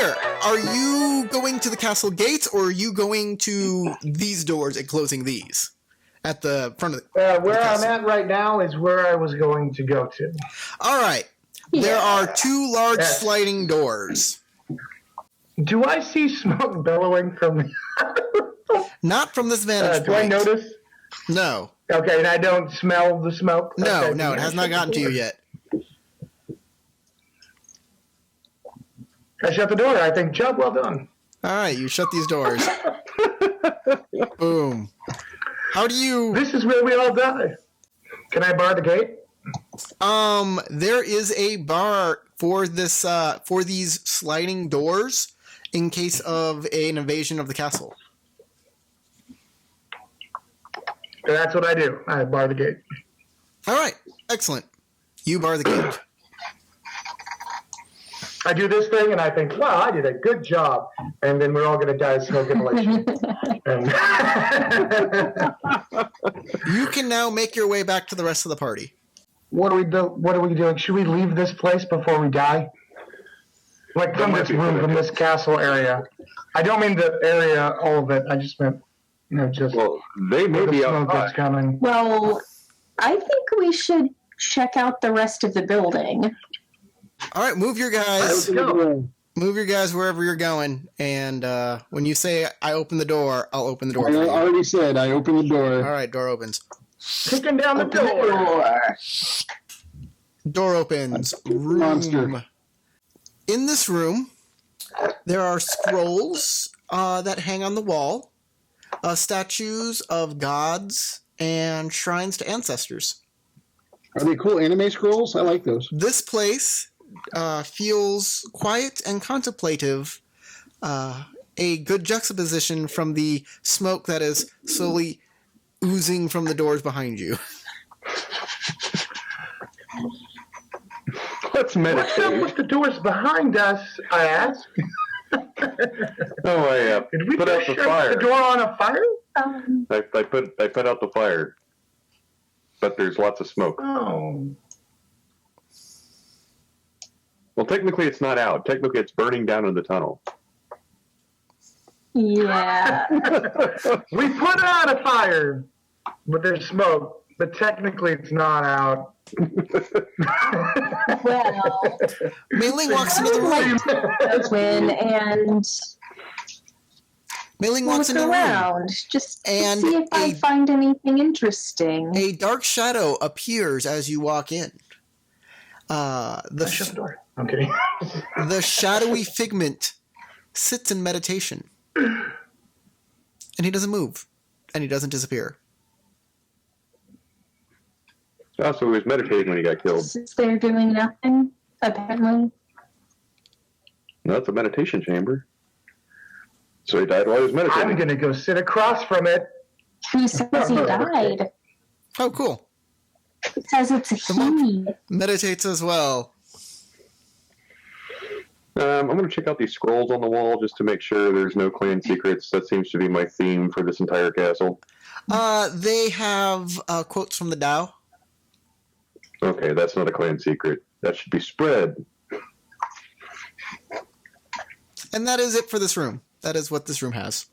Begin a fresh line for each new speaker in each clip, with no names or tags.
Here, are you going to the castle gates, or are you going to these doors and closing these at the front of the
Where
castle?
I'm at right now is where I was going to go to.
All right. Yeah. There are 2 large sliding doors.
Do I see smoke billowing from...
Not from this vantage point.
Do I notice?
No.
Okay, and I don't smell the smoke?
No,
okay,
no, it has not gotten to you yet.
I shut the door. I think, job well done.
All right, you shut these doors. Boom. How do you...
This is where we all die. Can I bar the gate?
There is a bar for this, for these sliding doors in case of an invasion of the castle.
That's what I do. I bar the gate.
All right, excellent. You bar the gate.
I do this thing, and I think, wow, I did a good job. And then we're all going to die of smoke inhalation.
You can now make your way back to the rest of the party.
What are we doing? Should we leave this place before we die? Like from this room, from this castle area. I don't mean the area, all of it. I just meant, just...
Well, they may be
smoke
outside.
that's coming.
Well, I think we should check out the rest of the building.
All right, move your guys. Move your guys wherever you're going. And when you say I open the door, I'll open the door.
I already said I opened the door.
All right, door opens.
Kicking down the door.
Door opens. Room.
Monster.
In this room, there are scrolls that hang on the wall, statues of gods, and shrines to ancestors.
Are they cool anime scrolls? I like those.
This place feels quiet and contemplative, a good juxtaposition from the smoke that is slowly oozing from the doors behind you.
Let's meditate.
What's up with the doors behind us, I asked?
Did we put out the fire?
The door on a fire?
I put out the fire, but there's lots of smoke.
Oh.
Well, technically it's not out. Technically it's burning down in the tunnel.
Yeah.
We put out a fire, but there's smoke. But technically it's not out.
Well,
Mei-Ling walks into the room.
Open and
Mei-Ling walks
look
into the room.
around just
And
to see if I find anything interesting.
A dark shadow appears as you walk in.
Shut the door. I'm kidding.
The shadowy figment sits in meditation. And he doesn't move. And he doesn't disappear.
Also, he was meditating when he got killed.
Since they're doing nothing, apparently.
No, it's a meditation chamber. So he died while he was meditating.
I'm going to go sit across from it.
Who says he died?
Oh, cool.
It says it's a he.
Meditates as well.
I'm going to check out these scrolls on the wall just to make sure there's no clan secrets. That seems to be my theme for this entire castle.
They have quotes from the Tao.
Okay, that's not a clan secret. That should be spread.
And that is it for this room. That is what this room has.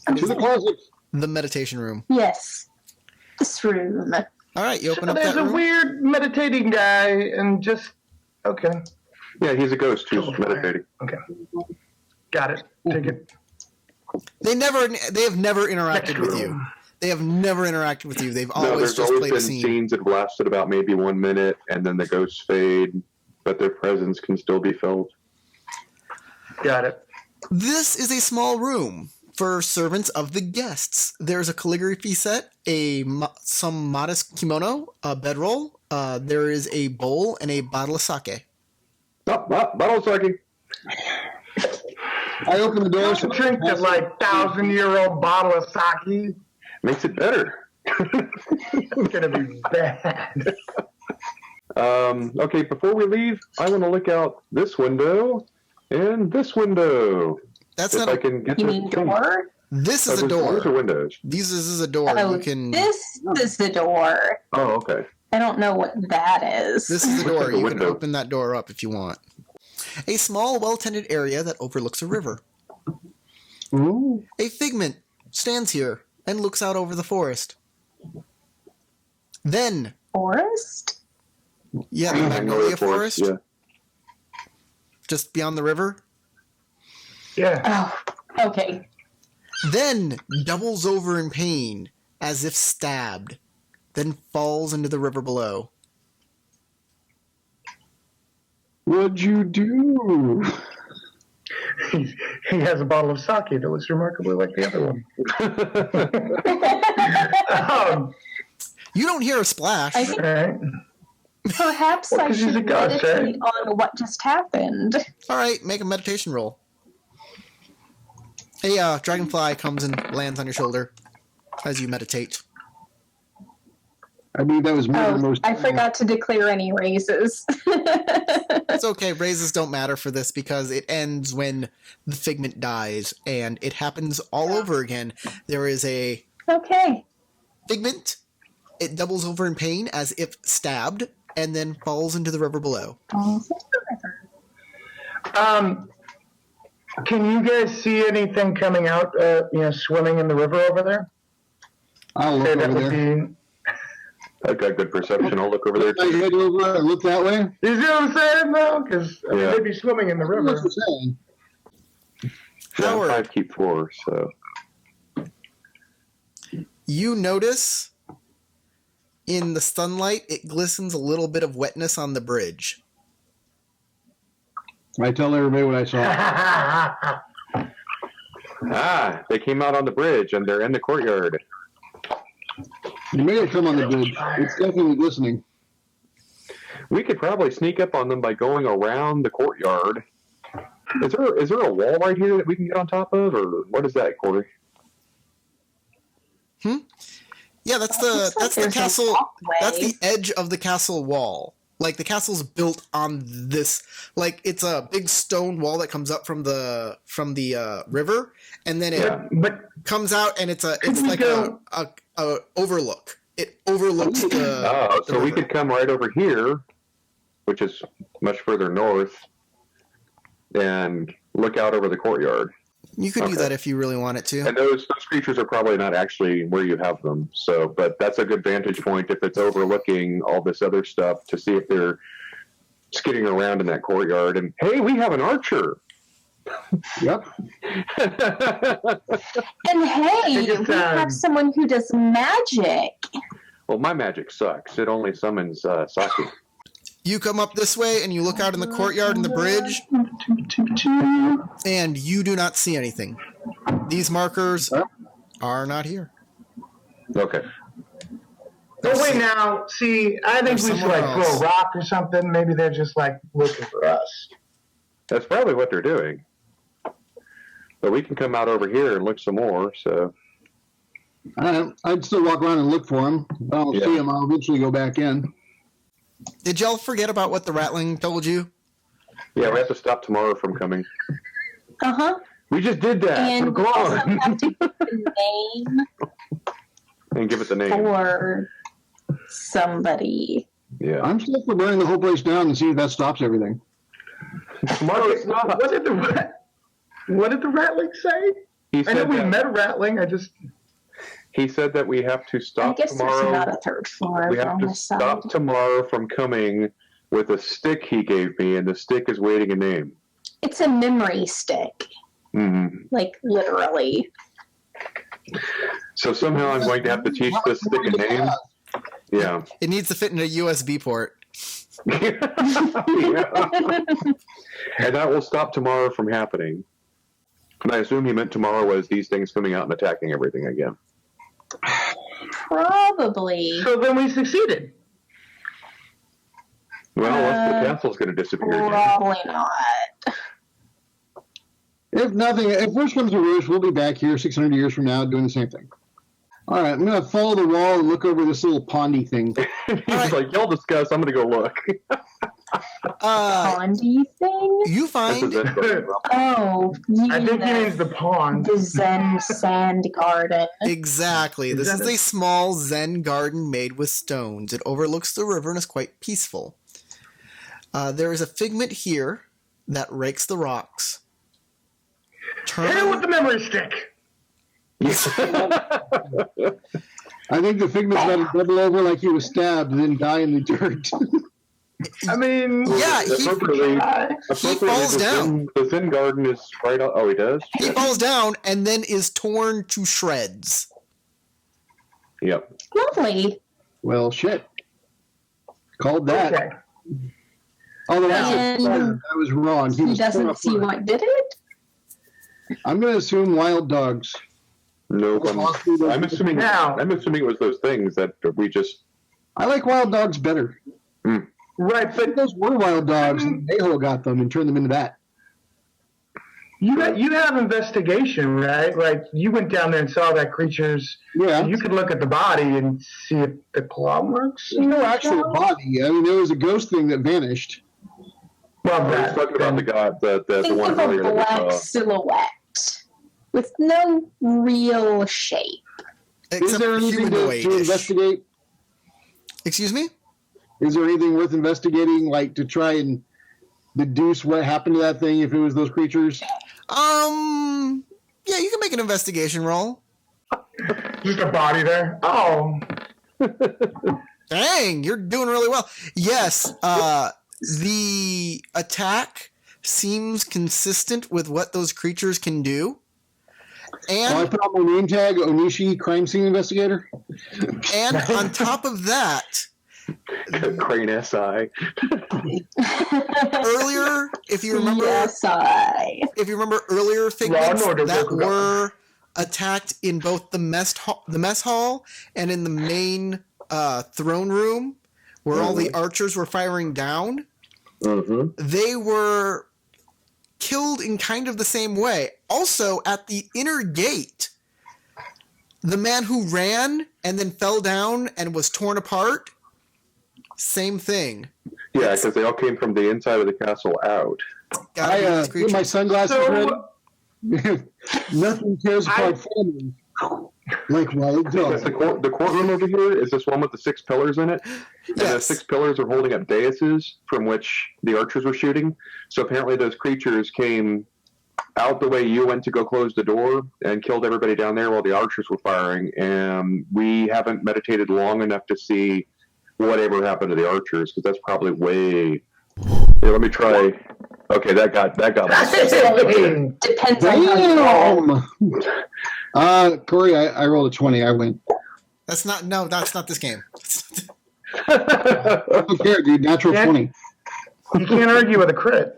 To the closet.
The meditation room.
Yes. This room.
All right, you open up that
There's a
room.
weird meditating guy and just... Okay.
Yeah, he's a ghost who's meditating.
Okay. Got it. Take it.
They have never interacted with you. They have never interacted with you. They've always
there's
just
always
played a
been
scene.
scenes that have lasted about maybe 1 minute, and then the ghosts fade, but their presence can still be felt.
Got it.
This is a small room for servants of the guests. There's a calligraphy set, some modest kimono, a bedroll. There is a bowl and a bottle of sake.
Bottle of sake.
I open the door.
Don't drink that 1,000-year-old bottle of sake.
Makes it better.
It's going to be bad.
Okay, before we leave, I want to look out this window and this window.
That's
if
not
I
a...
can get
You
to
mean door?
This is a
Doors or
door.
windows?
This is a door.
Oh,
You can...
this is the door.
Oh, okay.
I don't know what that is.
This is the
Looks
door.
like a
You can
window.
open that door up if you want. A small, well-tended area that overlooks a river.
Ooh.
A figment stands here and looks out over the forest. Then,
Forest?
yeah, the Magnolia Forest,
Yeah.
just beyond the river.
Yeah.
Oh, okay.
Then doubles over in pain as if stabbed, then falls into the river below.
What'd you do?
He has a bottle of sake that looks remarkably like the other one.
You don't hear a splash.
I think
All right.
perhaps
Well,
I
'cause he's a
should
ghost, right?
meditate on what just happened.
All right, make a meditation roll. A dragonfly comes and lands on your shoulder as you meditate.
I believe that was
Oh,
most.
I forgot to declare any raises.
It's okay, raises don't matter for this because it ends when the figment dies, and it happens all over again. There is a
Okay.
figment, it doubles over in pain as if stabbed, and then falls into the river below.
Can you guys see anything coming out, swimming in the river over there?
I'll look
Say that
over
would
there.
be.
I've got good perception. I'll look over there
I
too.
head over and look that way.
You see what I'm saying, though? Because
Yeah.
they'd be swimming in the
What's
river.
it saying?
Yeah, I'm
Howard.
5 keep 4, so.
You notice in the sunlight, it glistens a little bit of wetness on the bridge.
I tell everybody what I saw.
They came out on the bridge and they're in the courtyard.
You may have come on the bridge. It's definitely glistening.
We could probably sneak up on them by going around the courtyard. Is there a wall right here that we can get on top of, or what is that, Corey?
Yeah, that's
Looks like
the
there's a
castle.
walkway.
That's the edge of the castle wall. Like the castle's built on this. Like it's a big stone wall that comes up from the river, and then it
Yeah.
But
comes out, and it's
we
like
go-
a overlook. It overlooks the.
Oh,
the
so we
river.
could come right over here, which is much further north, and look out over the courtyard.
You could do
Okay.
that if you really wanted to.
And those creatures are probably not actually where you have them. So, but that's a good vantage point if it's overlooking all this other stuff to see if they're skidding around in that courtyard. And hey, we have an archer.
Yep.
And hey,
It's,
we have someone who does magic.
Well, my magic sucks. It only summons Saki.
You come up this way, and you look out in the courtyard and the bridge, and you do not see anything. These markers are not here.
Okay.
oh wait, now see, I think
There's
we should
someone
like throw
else.
a rock or something. Maybe they're just like looking for us.
That's probably what they're doing. But we can come out over here and look some more. So,
I'd still walk around and look for him. If I don't
Yeah.
see him, I'll eventually go back in.
Did y'all forget about what the rattling told you?
yeah, we have to stop tomorrow from coming.
Uh-huh.
We just did that.
And
Go
we also
on.
have to give the name
And give it the name.
for somebody.
Yeah.
I'm still for burning the whole place down and see if that stops everything.
Marcus, stop.
What did the rattling say?
He
I know
said
we
that-
met a rattling.
He said that we have to
I
stop
guess there's
tomorrow.
not a third floor
We have
on
to
this side.
stop tomorrow from coming with a stick he gave me, and the stick is waiting a name.
It's a memory stick,
Mm-hmm.
like literally.
So somehow I'm going to have to teach this stick a name. Yeah.
It needs to fit in a USB port.
Yeah. And that will stop tomorrow from happening. And I assume he meant tomorrow was these things coming out and attacking everything again.
Probably.
So then we succeeded.
Well, unless the castle's going to disappear again.
Probably not.
If nothing, if worse comes to worse, we'll be back here 600 years from now doing the same thing. All right, I'm going to follow the wall and look over this little pondy thing.
He's like, y'all discuss. I'm going to go look.
Pondy thing?
You
This
find
is it.
Oh, you
I think he
mean
means the pond.
the Zen sand garden.
exactly. This is
Exactly.
a small Zen garden made with stones. It overlooks the river and is quite peaceful. There is a figment here that rakes the rocks.
Hit it with the memory stick.
I think the Figment's about to double over like he was stabbed and then die in the dirt.
I mean,
Yeah, he falls down.
The Zen Garden is right on. Oh, he does?
He falls down and then is torn to shreds.
Yep.
Lovely.
Well, shit. Called that.
okay.
Although
And
I was wrong. He
He
was torn
doesn't see
apart.
what did it.
I'm going to assume wild dogs.
Nope. I'm assuming.
Now-
I'm assuming it was those things that we just.
I like wild dogs better.
Right, but
Those were wild dogs, and Mayhole got them and turned them into that.
you have investigation, right? Like you went down there and saw that creature's.
Yeah.
You could look at the body and see if the claw marks.
There's no actual body. I mean, there was a ghost thing that vanished.
Well,
I was
that,
talking about the god, the
Think
one
of a
earlier that we
black
saw.
silhouette with no real shape.
Is
Except
there anything to
humanoid-ish.
investigate?
Excuse me?
Is there anything worth investigating, like to try and deduce what happened to that thing if it was those creatures?
Yeah, you can make an investigation roll.
just a body there. Oh,
Dang, you're doing really well. Yes, the attack seems consistent with what those creatures can do.
Well, I
And
put on my name tag, Onishi, crime scene investigator.
and on top of that,
Crane SI.
earlier, if you remember
Yes,
if you remember earlier figments
Law and Order
that
Goku.
were attacked in both the mess hall and in the main throne room where all the archers were firing down, they were killed in kind of the same way. Also, at the inner gate, the man who ran and then fell down and was torn apart, same thing.
Yeah, because they all came from the inside of the castle out.
Gotta be these
Put my
creatures.
sunglasses
so
on. Nothing cares apart from me. Like wild
Because
dogs.
the courtroom over here is this one with the 6 pillars in it. And the
Yes.
6 pillars are holding up daises from which the archers were shooting. So apparently those creatures came out the way you went to go close the door and killed everybody down there while the archers were firing. And we haven't meditated long enough to see whatever happened to the archers, because that's probably way. Here, let me try. Okay, that got.
Hey!
depends on how you roll.
Damn! Corey, I rolled a 20. I win.
That's not this game.
I don't care, dude. Natural
Yeah.
20.
You can't argue with a crit.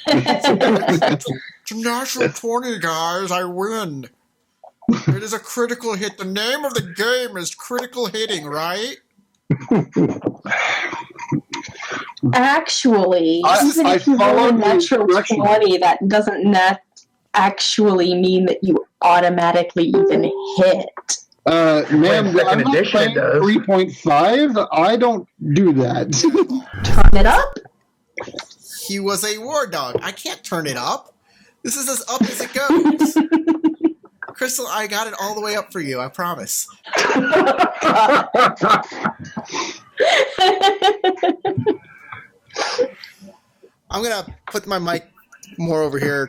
It's a natural 20, guys. I win. It is a critical hit. The name of the game is critical hitting, right?
Actually,
I
even if you roll a
followed the
natural
instructions.
20, that doesn't actually mean that you automatically even hit.
Ma'am,
Second
I'm not
edition
playing
does.
3.5. I don't do that.
Turn it up.
He was a war dog. I can't turn it up. This is as up as it goes. Crystal, I got it all the way up for you. I promise. I'm gonna put my mic more over here